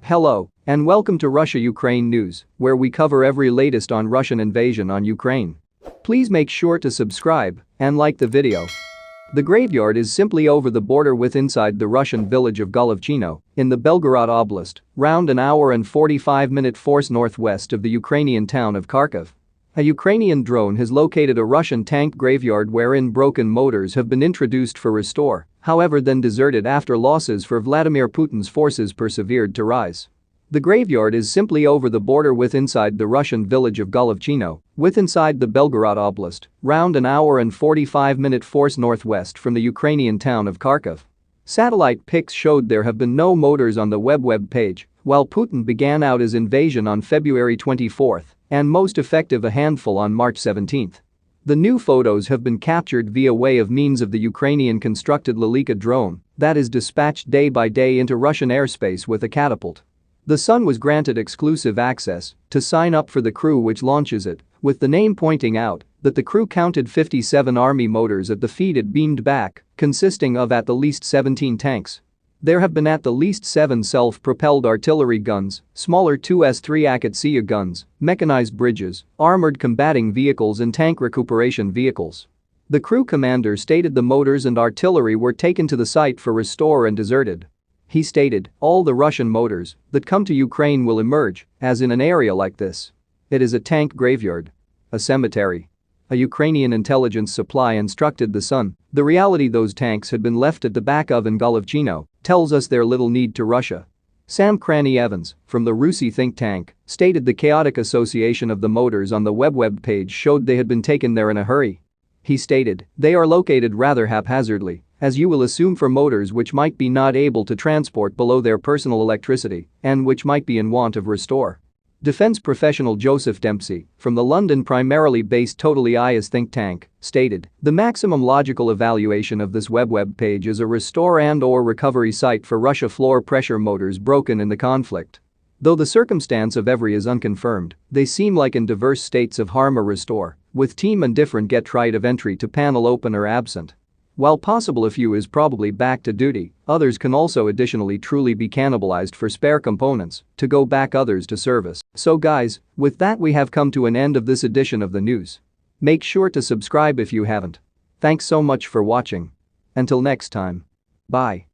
Hello, and welcome to Russia-Ukraine News, where we cover every latest on Russian invasion on Ukraine. Please make sure to subscribe and like the video. The graveyard is simply over the border with inside the Russian village of Golovchino, in the Belgorod Oblast, round an hour and 45-minute force northwest of the Ukrainian town of Kharkiv. A Ukrainian drone has located a Russian tank graveyard wherein broken motors have been introduced for restore, however then deserted after losses for Vladimir Putin's forces persevered to rise. The graveyard is simply over the border with inside the Russian village of Golovchino, with inside the Belgorod Oblast, round an hour and 45-minute force northwest from the Ukrainian town of Kharkiv. Satellite pics showed there have been no motors on the web page, while Putin began out his invasion on February 24 and most effective a handful on March 17. The new photos have been captured via way of means of the Ukrainian-constructed Lelika drone that is dispatched day by day into Russian airspace with a catapult. The Sun was granted exclusive access to sign up for the crew which launches it, with the name pointing out that the crew counted 57 army motors at the feed it beamed back, consisting of at the least 17 tanks. There have been at the least 7 self-propelled artillery guns, smaller 2S-3 Akatsiya guns, mechanized bridges, armored combating vehicles and tank recuperation vehicles. The crew commander stated the motors and artillery were taken to the site for restore and deserted. He stated, all the Russian motors that come to Ukraine will emerge, as in an area like this. It is a tank graveyard. A cemetery. A Ukrainian intelligence supply instructed the Sun, the reality those tanks had been left at the back of in Golovchino tells us their little need to Russia. Sam Cranny Evans, from the Rusi think tank, stated the chaotic association of the motors on the web page showed they had been taken there in a hurry. He stated, they are located rather haphazardly, as you will assume for motors which might be not able to transport below their personal electricity and which might be in want of restore. Defense professional Joseph Dempsey, from the London primarily based Totally IS think tank, stated, the maximum logical evaluation of this web page is a restore and/or recovery site for Russia floor pressure motors broken in the conflict. Though the circumstance of every is unconfirmed, they seem like in diverse states of harm or restore, with team and different get right of entry to panel open or absent. While possible a few is probably back to duty, others can also additionally truly be cannibalized for spare components to go back others to service. So guys, with that we have come to an end of this edition of the news. Make sure to subscribe if you haven't. Thanks so much for watching. Until next time. Bye.